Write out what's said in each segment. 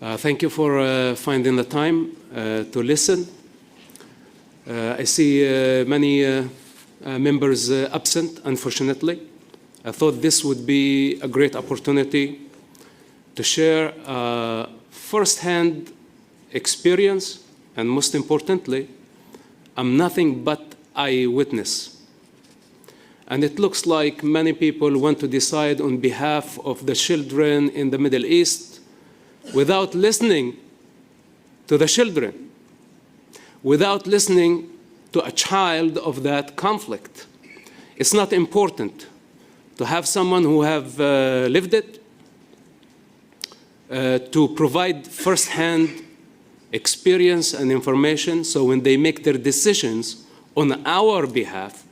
Thank you for finding the time to listen. I see many members absent, unfortunately. I thought this would be a great opportunity to share first-hand experience, and most importantly, I'm nothing but eyewitness. And it looks like many people want to decide on behalf of the children in the Middle East without listening to the children, without listening to a child of that conflict. It's not important to have someone who have lived it, to provide first-hand experience and information, so when they make their decisions on our behalf,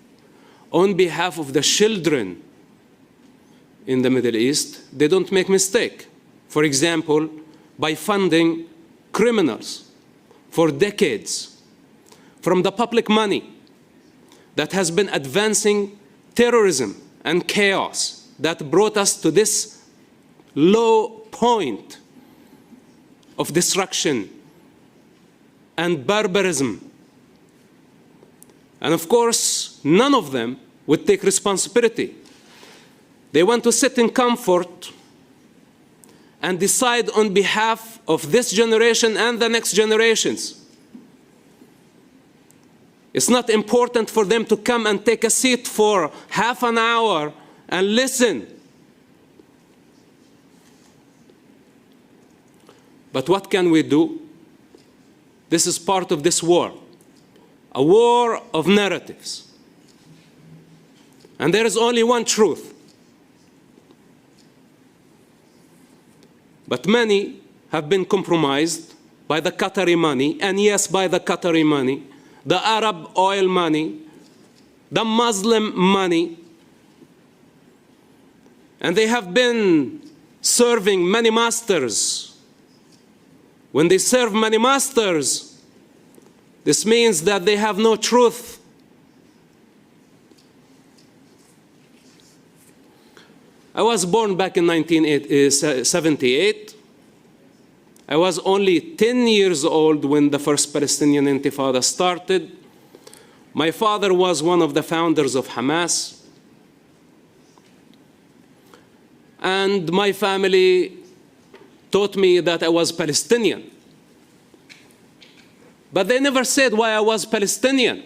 on behalf of the children in the Middle East, they don't make mistake. For example, by funding criminals for decades from the public money that has been advancing terrorism and chaos that brought us to this low point of destruction and barbarism. And of course, none of them would take responsibility. They want to sit in comfort and decide on behalf of this generation and the next generations. It's not important for them to come and take a seat for half an hour and listen. But what can we do? This is part of this war, a war of narratives. And there is only one truth. But many have been compromised by the Qatari money, and yes, by the Qatari money, the Arab oil money, the Muslim money, and they have been serving many masters. When they serve many masters, this means that they have no truth. I was born back in 1978. I was only 10 years old when the first Palestinian Intifada started. My father was one of the founders of Hamas. And my family taught me that I was Palestinian. But they never said why I was Palestinian.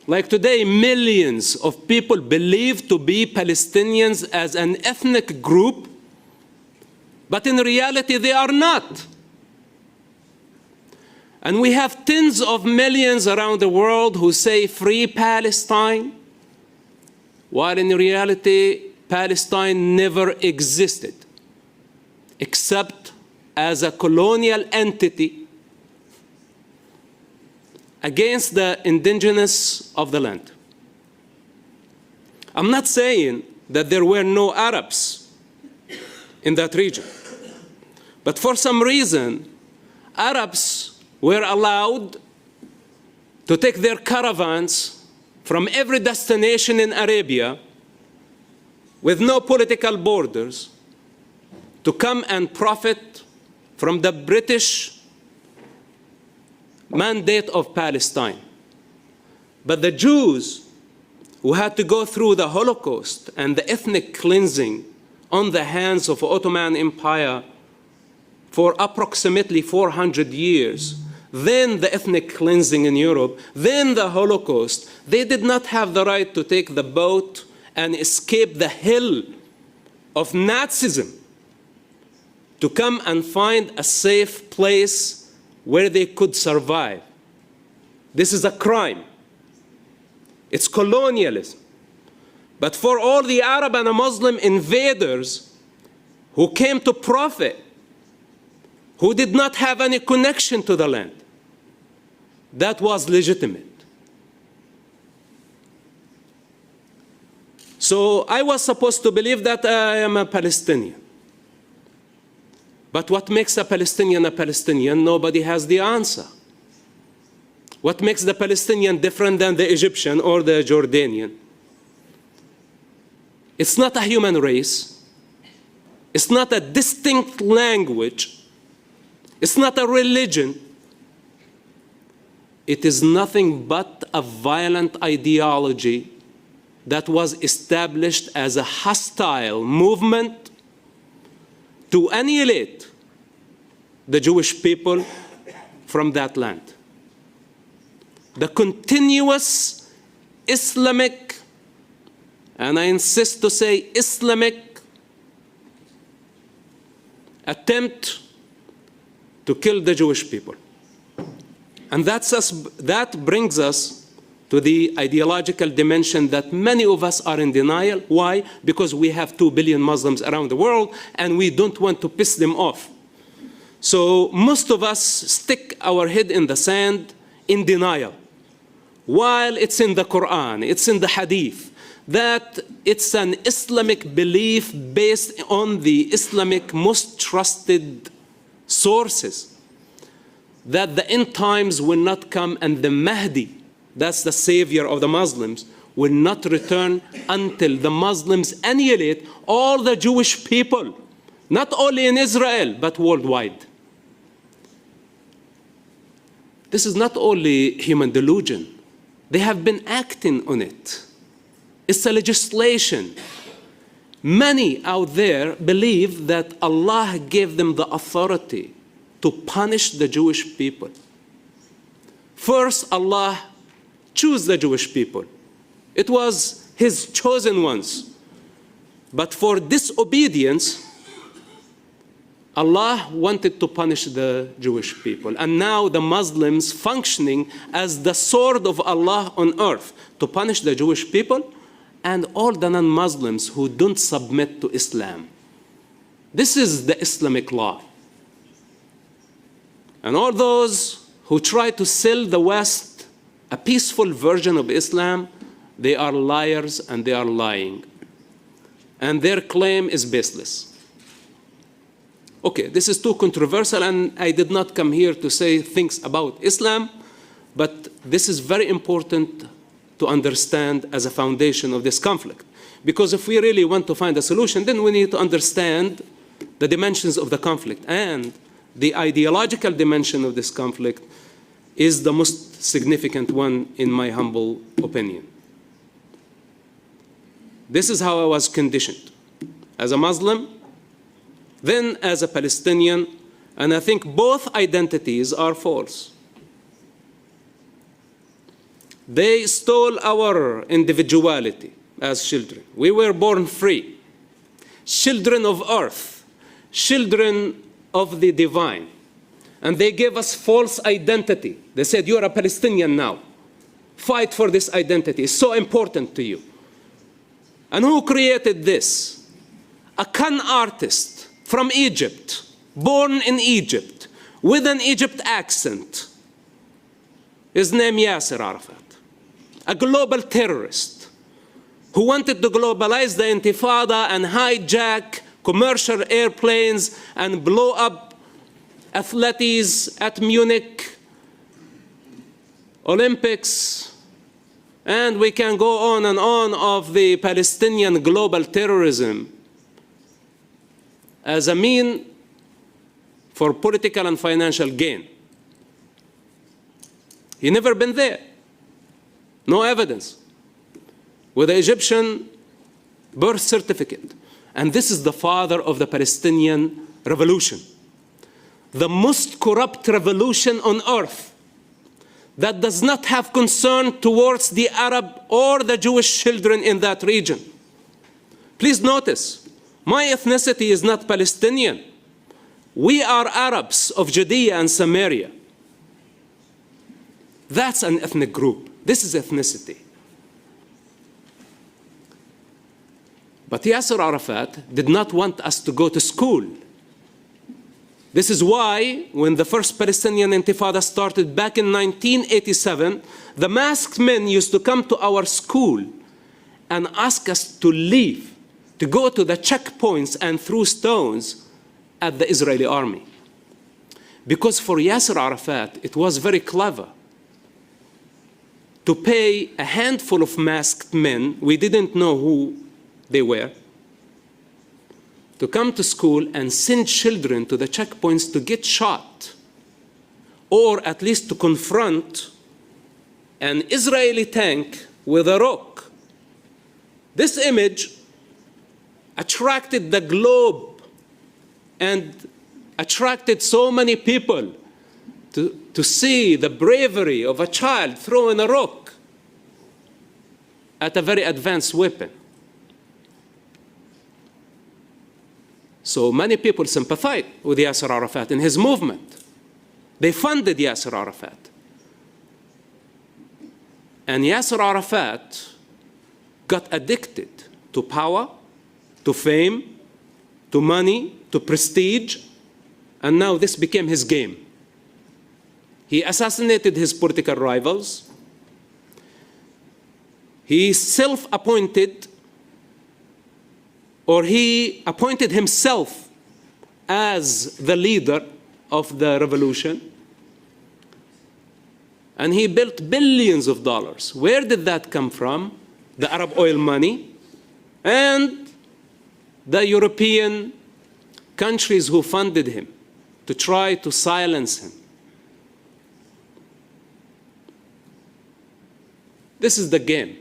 Like today, millions of people believe to be Palestinians as an ethnic group, but in reality they are not. And we have tens of millions around the world who say free Palestine, while in reality Palestine never existed, except as a colonial entity against the indigenous of the land. I'm not saying that there were no Arabs in that region, but for some reason, Arabs were allowed to take their caravans from every destination in Arabia with no political borders to come and profit from the British mandate of Palestine. But the Jews who had to go through the Holocaust and the ethnic cleansing on the hands of the Ottoman Empire for approximately 400 years, then the ethnic cleansing in Europe, then the Holocaust, they did not have the right to take the boat and escape the hell of Nazism to come and find a safe place where they could survive. This is a crime. It's colonialism. But for all the Arab and Muslim invaders who came to profit, who did not have any connection to the land, that was legitimate. So I was supposed to believe that I am a Palestinian. But what makes a Palestinian, nobody has the answer. What makes the Palestinian different than the Egyptian or the Jordanian? It's not a human race. It's not a distinct language. It's not a religion. It is nothing but a violent ideology that was established as a hostile movement to annihilate the Jewish people from that land. The continuous Islamic, and I insist to say Islamic, attempt to kill the Jewish people. And that brings us to the ideological dimension that many of us are in denial. Why? Because we have 2 billion Muslims around the world and we don't want to piss them off. So most of us stick our head in the sand in denial. While it's in the Quran, it's in the Hadith, that it's an Islamic belief based on the Islamic most trusted sources, that the end times will not come and the Mahdi, that's the savior of the Muslims, will not return until the Muslims annihilate all the Jewish people, not only in Israel, but worldwide. This is not only human delusion. They have been acting on it. It's a legislation. Many out there believe that Allah gave them the authority to punish the Jewish people. First, Allah chose the Jewish people. It was His chosen ones. But for disobedience, Allah wanted to punish the Jewish people. And now the Muslims functioning as the sword of Allah on earth to punish the Jewish people and all the non-Muslims who don't submit to Islam. This is the Islamic law. And all those who try to sell the West a peaceful version of Islam, they are liars and they are lying. And their claim is baseless. Okay, this is too controversial, and I did not come here to say things about Islam, but this is very important to understand as a foundation of this conflict. Because if we really want to find a solution, then we need to understand the dimensions of the conflict. And the ideological dimension of this conflict is the most significant one, in my humble opinion. This is how I was conditioned. As a Muslim, then as a Palestinian, and I think both identities are false. They stole our individuality as children. We were born free, children of earth, children of the divine. And they gave us false identity. They said, you're a Palestinian now. Fight for this identity. It's so important to you. And who created this? A con artist from Egypt, born in Egypt, with an Egypt accent. His name Yasser Arafat. A global terrorist who wanted to globalize the Intifada and hijack commercial airplanes and blow up athletes at Munich Olympics. And we can go on and on of the Palestinian global terrorism as a mean for political and financial gain. He never been there. No evidence. With the Egyptian birth certificate. And this is the father of the Palestinian revolution. The most corrupt revolution on earth that does not have concern towards the Arab or the Jewish children in that region. Please notice, my ethnicity is not Palestinian. We are Arabs of Judea and Samaria. That's an ethnic group. This is ethnicity. But Yasser Arafat did not want us to go to school. This is why, when the first Palestinian Intifada started back in 1987, the masked men used to come to our school and ask us to leave, to go to the checkpoints and throw stones at the Israeli army. Because for Yasser Arafat, it was very clever to pay a handful of masked men, we didn't know who they were, to come to school and send children to the checkpoints to get shot, or at least to confront an Israeli tank with a rock. This image attracted the globe and attracted so many people to see the bravery of a child throwing a rock at a very advanced weapon. So many people sympathized with Yasser Arafat in his movement. They funded Yasser Arafat. And Yasser Arafat got addicted to power, to fame, to money, to prestige, and now this became his game. He assassinated his political rivals. He self-appointed, or he appointed himself as the leader of the revolution. And he built billions of dollars. Where did that come from? The Arab oil money and the European countries who funded him to try to silence him. This is the game.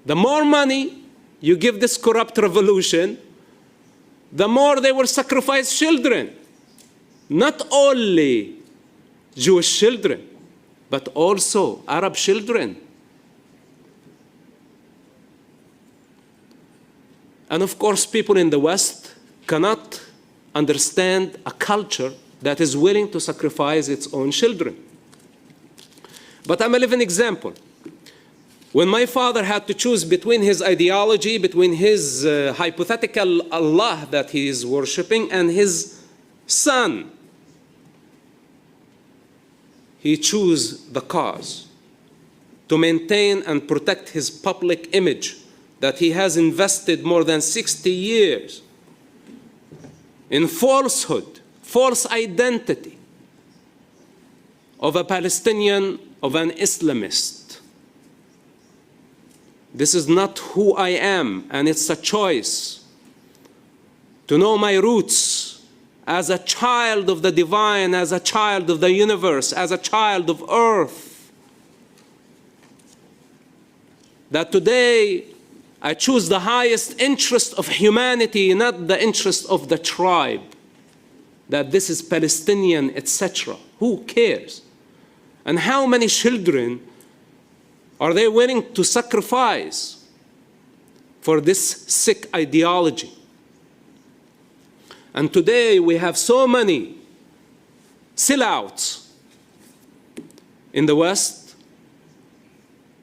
The more money you give this corrupt revolution, the more they will sacrifice children. Not only Jewish children, but also Arab children. And of course, people in the West cannot understand a culture that is willing to sacrifice its own children. But I'm a living example. When my father had to choose between his ideology, between his hypothetical Allah that he is worshipping, and his son, he chose the cause to maintain and protect his public image that he has invested more than 60 years in falsehood, false identity of a Palestinian, of an Islamist. This is not who I am, and it's a choice to know my roots as a child of the divine, as a child of the universe, as a child of earth. That today I choose the highest interest of humanity, not the interest of the tribe. That this is Palestinian, etc. Who cares? And how many children are they willing to sacrifice for this sick ideology? And today we have so many sellouts in the West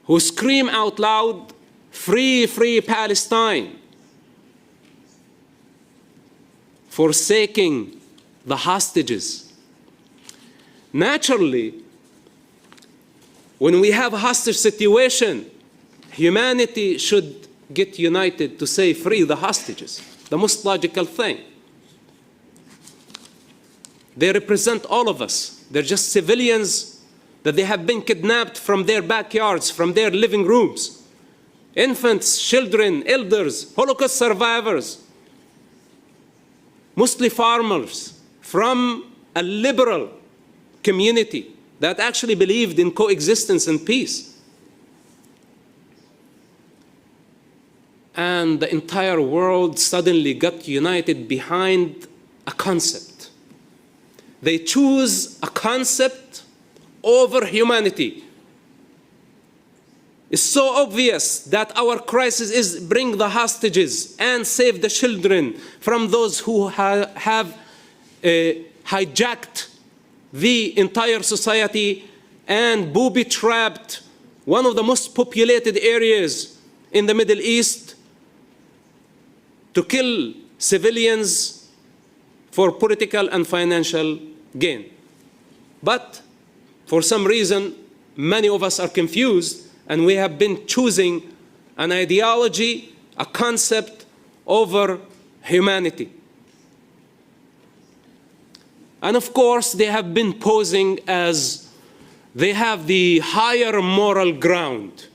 who scream out loud, "Free, free Palestine," forsaking the hostages. Naturally, when we have a hostage situation, humanity should get united to say, "Free the hostages," the most logical thing. They represent all of us. They're just civilians that they have been kidnapped from their backyards, from their living rooms. Infants, children, elders, Holocaust survivors, mostly farmers from a liberal community that actually believed in coexistence and peace. And the entire world suddenly got united behind a concept. They choose a concept over humanity. It's so obvious that our crisis is bring the hostages and save the children from those who have hijacked the entire society and booby-trapped one of the most populated areas in the Middle East to kill civilians for political and financial gain. But for some reason, many of us are confused, and we have been choosing an ideology, a concept over humanity. And of course, they have been posing as they have the higher moral ground.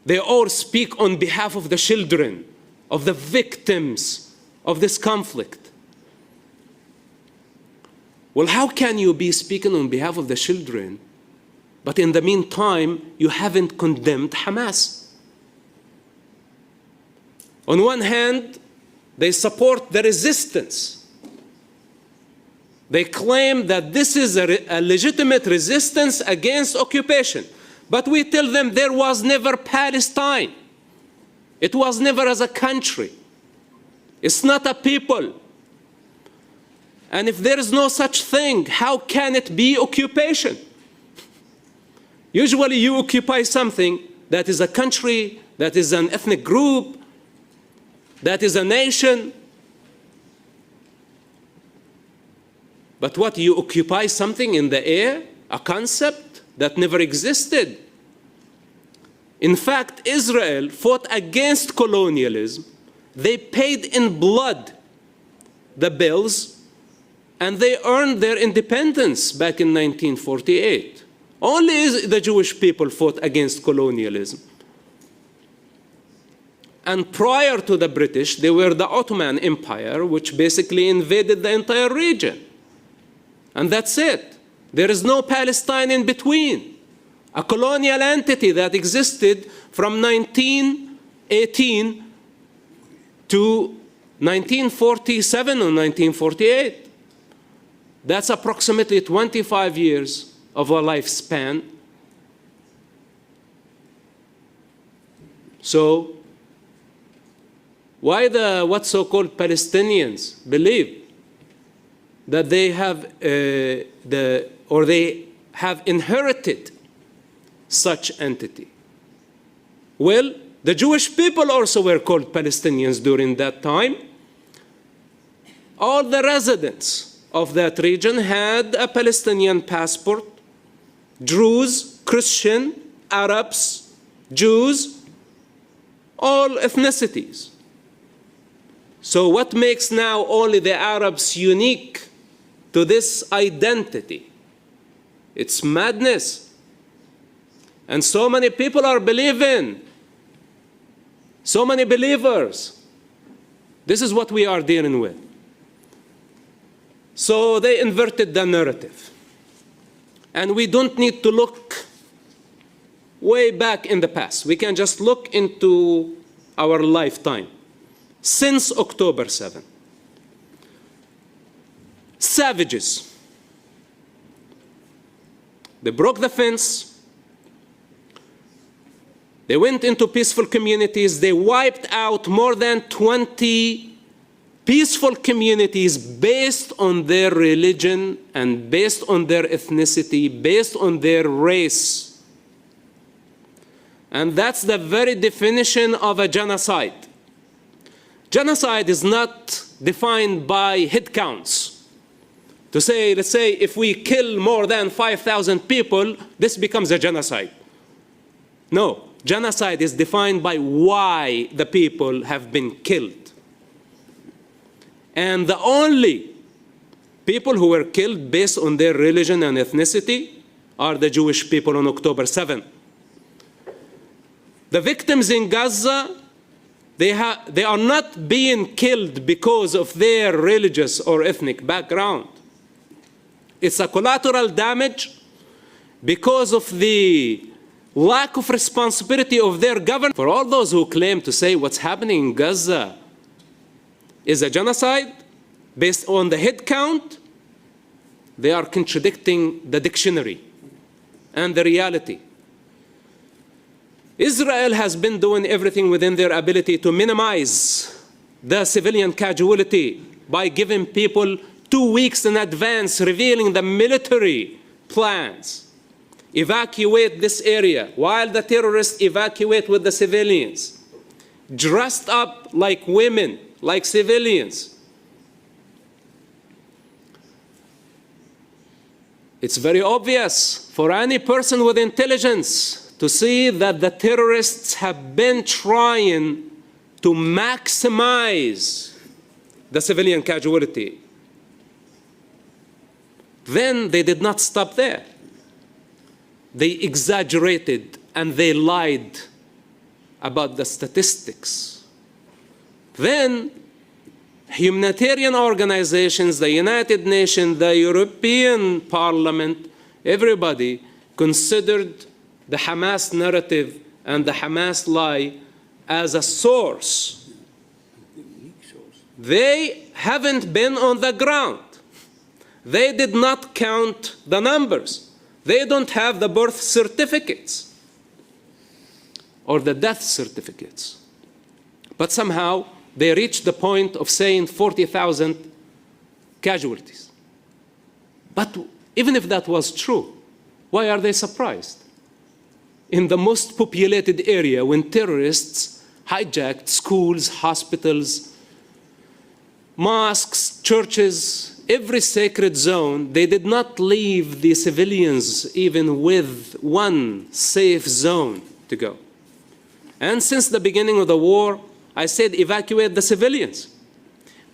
They all speak on behalf of the children, of the victims of this conflict. Well, how can you be speaking on behalf of the children, but in the meantime, you haven't condemned Hamas? On one hand, they support the resistance. They claim that this is a legitimate resistance against occupation. But we tell them there was never Palestine. It was never as a country. It's not a people. And if there is no such thing, how can it be occupation? Usually you occupy something that is a country, that is an ethnic group, that is a nation. But what, you occupy something in the air, a concept that never existed? In fact, Israel fought against colonialism. They paid in blood the bills, and they earned their independence back in 1948. Only the Jewish people fought against colonialism. And prior to the British, they were the Ottoman Empire, which basically invaded the entire region. And that's it. There is no Palestine in between. A colonial entity that existed from 1918 to 1947 or 1948. That's approximately 25 years of a lifespan. So, why what so-called Palestinians believe that they have they have inherited such entity? Well, the Jewish people also were called Palestinians during that time. All the residents of that region had a Palestinian passport. Druze, Christian, Arabs, Jews, all ethnicities. So what makes now only the Arabs unique to this identity? It's madness. And so many people are believing, so many believers. This is what we are dealing with. So they inverted the narrative. And we don't need to look way back in the past. We can just look into our lifetime. Since October 7, savages, they broke the fence. They went into peaceful communities. They wiped out more than 20 peaceful communities based on their religion and based on their ethnicity, based on their race. And that's the very definition of a genocide. Genocide is not defined by head counts. To say, let's say, if we kill more than 5,000 people, this becomes a genocide. No. Genocide is defined by why the people have been killed. And the only people who were killed based on their religion and ethnicity are the Jewish people on October 7. The victims in Gaza, they are not being killed because of their religious or ethnic background. It's a collateral damage because of the lack of responsibility of their government. For all those who claim to say what's happening in Gaza is a genocide based on the head count, they are contradicting the dictionary and the reality. Israel has been doing everything within their ability to minimize the civilian casualty by giving people 2 weeks in advance, revealing the military plans. Evacuate this area while the terrorists evacuate with the civilians, dressed up like women, like civilians. It's very obvious for any person with intelligence to see that the terrorists have been trying to maximize the civilian casualty. Then they did not stop there. They exaggerated and they lied about the statistics. Then humanitarian organizations, the United Nations, the European Parliament, everybody considered the Hamas narrative and the Hamas lie as a source. They haven't been on the ground. They did not count the numbers. They don't have the birth certificates or the death certificates. But somehow they reached the point of saying 40,000 casualties. But even if that was true, why are they surprised? In the most populated area, when terrorists hijacked schools, hospitals, mosques, churches, every sacred zone, they did not leave the civilians even with one safe zone to go. And since the beginning of the war, I said evacuate the civilians.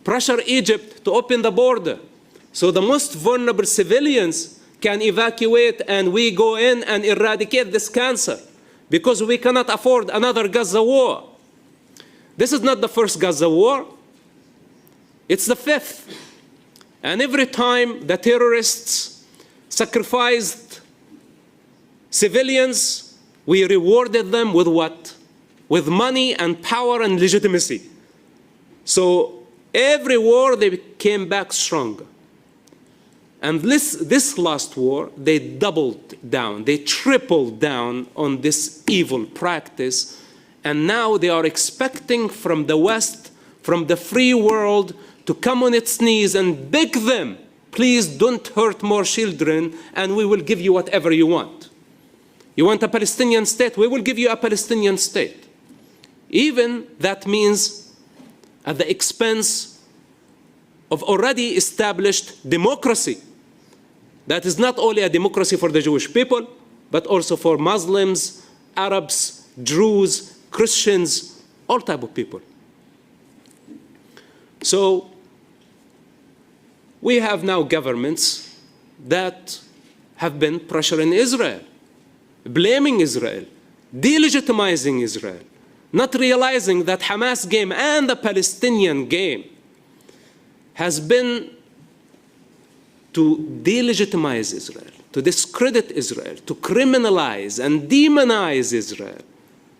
Pressure Egypt to open the border so the most vulnerable civilians can evacuate and we go in and eradicate this cancer, because we cannot afford another Gaza war. This is not the first Gaza war. It's the fifth. And every time the terrorists sacrificed civilians, we rewarded them with what? With money and power and legitimacy. So every war they came back stronger. And this last war, they doubled down, they tripled down on this evil practice. And now they are expecting from the West, from the free world, to come on its knees and beg them, please don't hurt more children and we will give you whatever you want. You want a Palestinian state? We will give you a Palestinian state. Even that means at the expense of already established democracy. That is not only a democracy for the Jewish people, but also for Muslims, Arabs, Druze, Christians, all type of people. So we have now governments that have been pressuring Israel, blaming Israel, delegitimizing Israel, not realizing that Hamas game and the Palestinian game has been to delegitimize Israel, to discredit Israel, to criminalize and demonize Israel,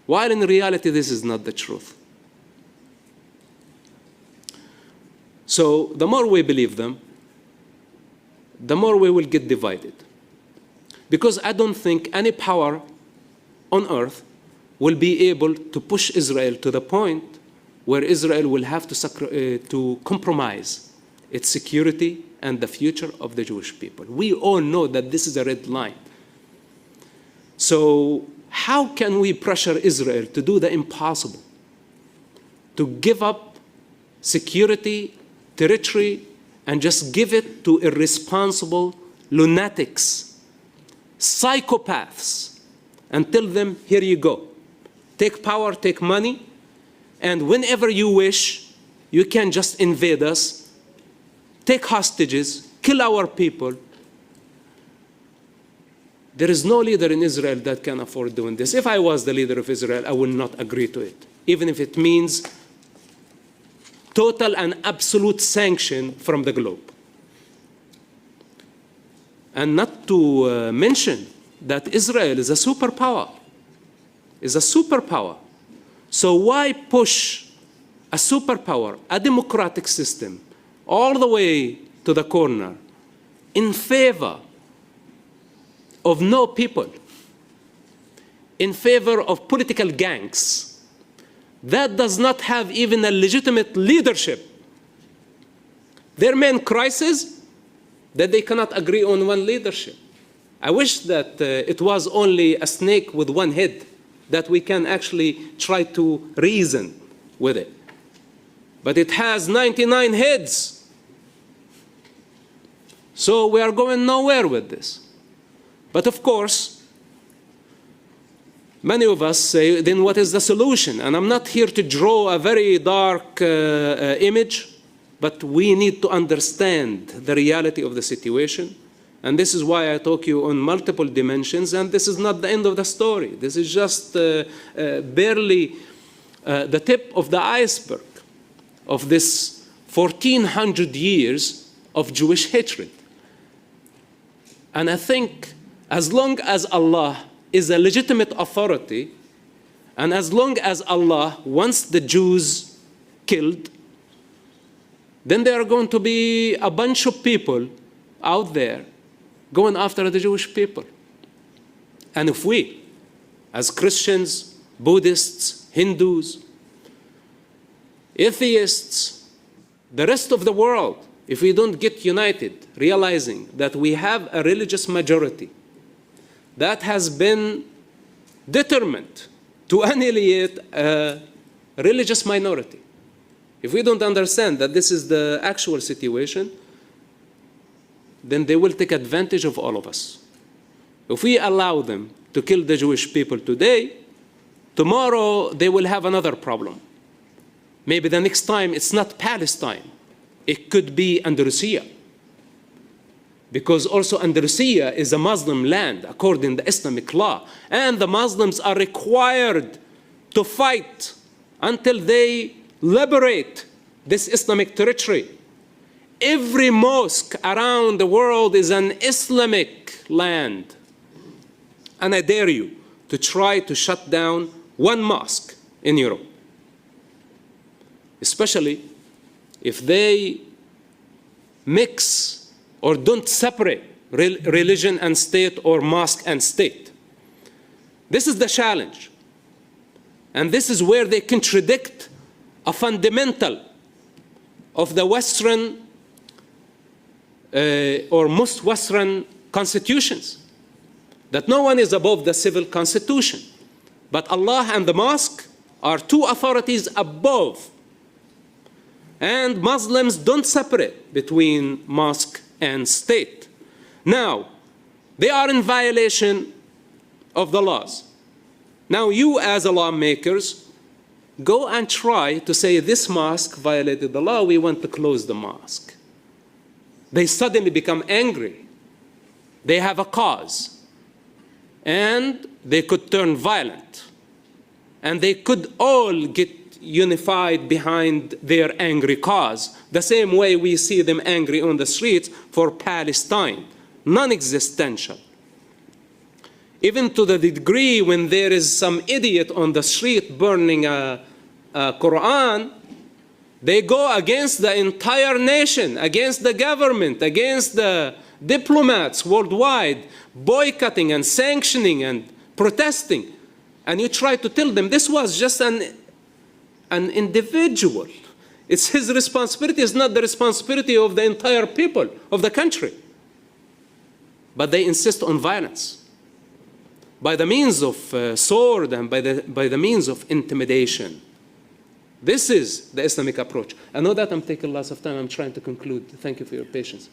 while in reality this is not the truth. So the more we believe them, the more we will get divided. Because I don't think any power on earth will be able to push Israel to the point where Israel will have to compromise its security and the future of the Jewish people. We all know that this is a red line. So how can we pressure Israel to do the impossible? To give up security, territory, and just give it to irresponsible lunatics, psychopaths, and tell them, here you go. Take power, take money, and whenever you wish, you can just invade us, take hostages, kill our people. There is no leader in Israel that can afford doing this. If I was the leader of Israel, I would not agree to it, even if it means total and absolute sanction from the globe. And not to mention that Israel is a superpower, So why push a superpower, a democratic system, all the way to the corner in favor of no people, in favor of political gangs that does not have even a legitimate leadership? Their main crisis, that they cannot agree on one leadership. I wish that it was only a snake with one head, that we can actually try to reason with it. But it has 99 heads. So we are going nowhere with this. But of course, many of us say, then what is the solution? And I'm not here to draw a very dark image, but we need to understand the reality of the situation And this is why I talk you on multiple dimensions, and this is not the end of the story. This is just barely the tip of the iceberg of this 1400 years of Jewish hatred. And I think as long as Allah is a legitimate authority, and as long as Allah wants the Jews killed, then there are going to be a bunch of people out there going after the Jewish people. And if we, as Christians, Buddhists, Hindus, atheists, the rest of the world, if we don't get united, realizing that we have a religious majority that has been determined to annihilate a religious minority, if we don't understand that this is the actual situation, then they will take advantage of all of us. If we allow them to kill the Jewish people today, tomorrow they will have another problem. Maybe the next time it's not Palestine, it could be Andalusia. Because also Andalusia is a Muslim land according to Islamic law, and the Muslims are required to fight until they liberate this Islamic territory. Every mosque around the world is an Islamic land. And I dare you to try to shut down one mosque in Europe, especially if they mix or don't separate religion and state or mosque and state. This is the challenge. And this is where they contradict a fundamental of the Western or most Western constitutions, that no one is above the civil constitution. But Allah and the mosque are two authorities above. And Muslims don't separate between mosque and state. Now, they are in violation of the laws. Now you as lawmakers, go and try to say this mosque violated the law, we want to close the mosque. They suddenly become angry. They have a cause. And they could turn violent. And they could all get unified behind their angry cause, the same way we see them angry on the streets for Palestine, non-existential. Even to the degree when there is some idiot on the street burning a Quran, they go against the entire nation, against the government, against the diplomats worldwide, boycotting and sanctioning and protesting. And you try to tell them this was just an individual. It's his responsibility, it's not the responsibility of the entire people of the country. But they insist on violence by the means of sword and by the means of intimidation. This is the Islamic approach. I know that I'm taking lots of time. I'm trying to conclude. Thank you for your patience.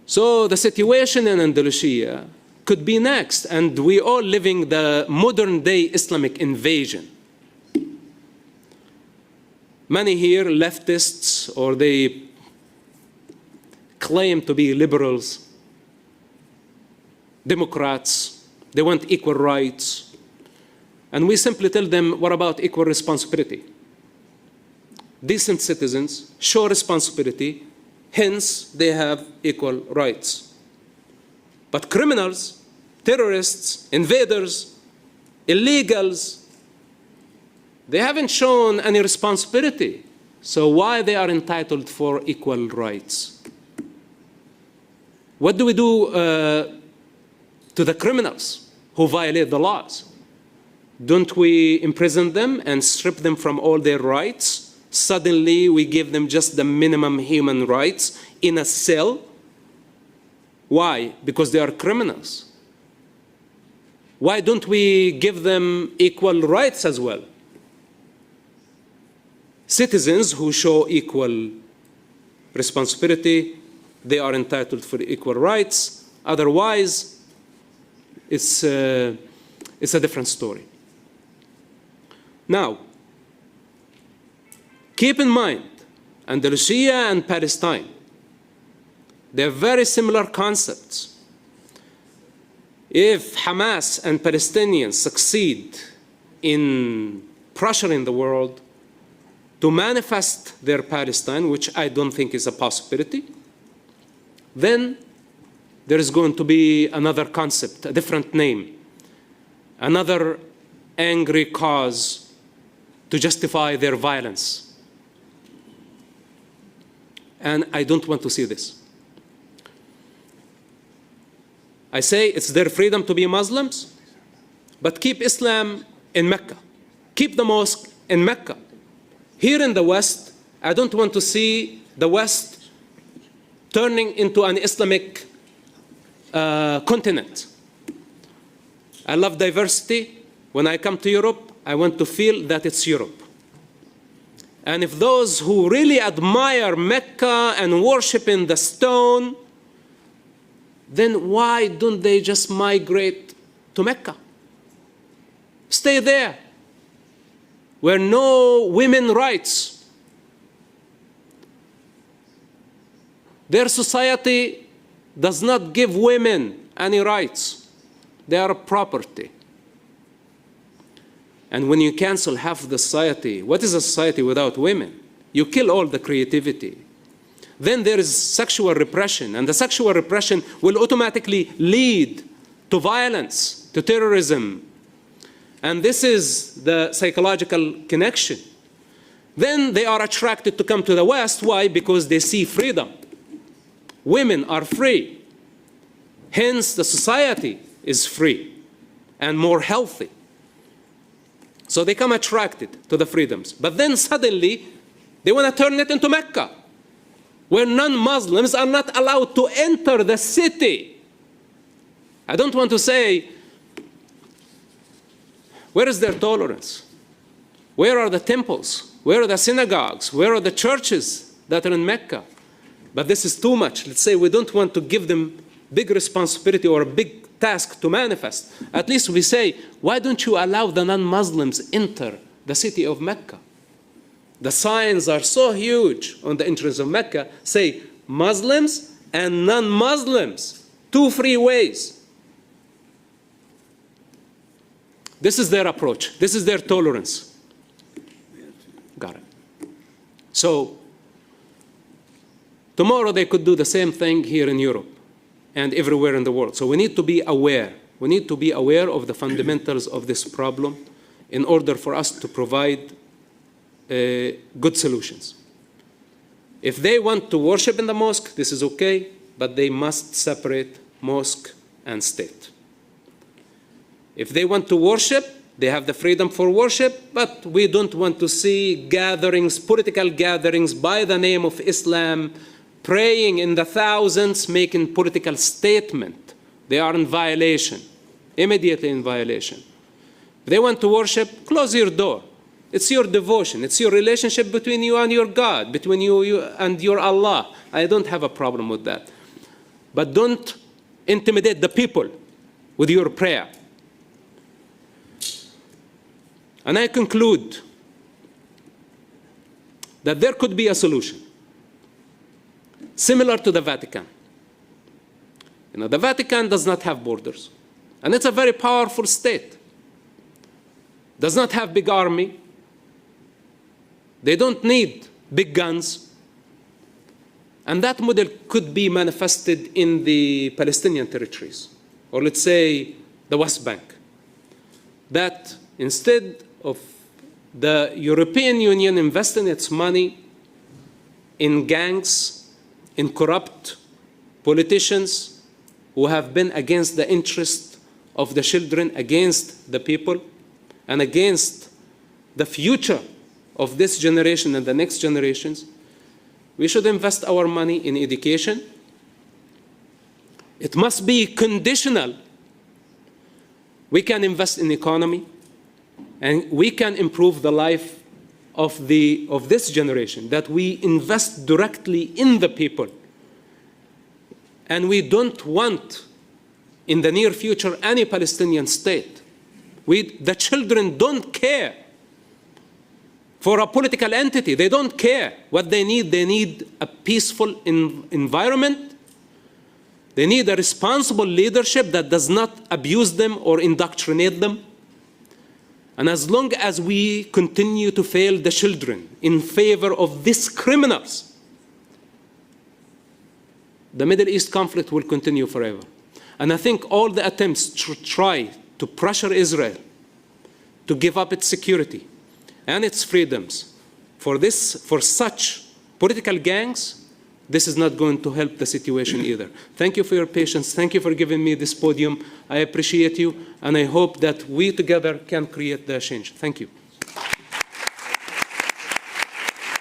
So the situation in Andalusia could be next, and we are living the modern-day Islamic invasion. Many here, leftists, or they claim to be liberals, Democrats, they want equal rights. And we simply tell them, what about equal responsibility? Decent citizens show responsibility, hence they have equal rights. But criminals, terrorists, invaders, illegals, they haven't shown any responsibility. So why they are entitled for equal rights? What do we do to the criminals who violate the laws? Don't we imprison them and strip them from all their rights? Suddenly we give them just the minimum human rights in a cell? Why? Because they are criminals. Why don't we give them equal rights as well? Citizens who show equal responsibility, they are entitled for equal rights. Otherwise, it's a different story. Now, keep in mind, Andalusia and Palestine, They're very similar concepts. If Hamas and Palestinians succeed in pressuring the world to manifest their Palestine, which I don't think is a possibility, then there is going to be another concept, a different name, another angry cause to justify their violence. And I don't want to see this. I say it's their freedom to be Muslims, but keep Islam in Mecca. Keep the mosque in Mecca. Here in the West, I don't want to see the West turning into an Islamic continent. I love diversity. When I come to Europe, I want to feel that it's Europe. And if those who really admire Mecca and worship in the stone, then why don't they just migrate to Mecca? Stay there, where no women rights. Their society does not give women any rights. They are property. And when you cancel half the society, what is a society without women? You kill all the creativity. Then there is sexual repression, and the sexual repression will automatically lead to violence, to terrorism. And this is the psychological connection. Then they are attracted to come to the West. Why? Because they see freedom. Women are free. Hence, the society is free and more healthy. So they come attracted to the freedoms. But then suddenly, they want to turn it into Mecca, where non-Muslims are not allowed to enter the city. I don't want to say, where is their tolerance? Where are the temples? Where are the synagogues? Where are the churches that are in Mecca? But this is too much. Let's say we don't want to give them big responsibility or a big task to manifest. At least we say, why don't you allow the non-Muslims enter the city of Mecca? The signs are so huge on the entrance of Mecca, say Muslims and non-Muslims, 2 free ways. This is their approach. This is their tolerance. Got it. So tomorrow they could do the same thing here in Europe and everywhere in the world. So we need to be aware. We need to be aware of the fundamentals of this problem in order for us to provide good solutions. If they want to worship in the mosque, this is okay, but they must separate mosque and state. If they want to worship, they have the freedom for worship, but we don't want to see gatherings, political gatherings by the name of Islam, praying in the thousands, making political statement. They are in violation, immediately in violation. If they want to worship, close your door. It's your devotion. It's your relationship between you and your God, between you and your Allah. I don't have a problem with that. But don't intimidate the people with your prayer. And I conclude that there could be a solution similar to the Vatican. You know, the Vatican does not have borders, and it's a very powerful state. Does not have big army. They don't need big guns. And that model could be manifested in the Palestinian territories, or let's say the West Bank. That instead of the European Union investing its money in gangs, in corrupt politicians who have been against the interest of the children, against the people, and against the future of this generation and the next generations, we should invest our money in education. It must be conditional. We can invest in economy, and we can improve the life of this generation, that we invest directly in the people. And we don't want, in the near future, any Palestinian state. The children don't care for a political entity. They don't care. What they need a peaceful environment They need a responsible leadership that does not abuse them or indoctrinate them. And as long as we continue to fail the children in favor of these criminals, the Middle East conflict will continue forever. And I think all the attempts to try to pressure Israel to give up its security and its freedoms for such political gangs, this is not going to help the situation either. Thank you for your patience. Thank you for giving me this podium. I appreciate you, and I hope that we together can create the change. Thank you.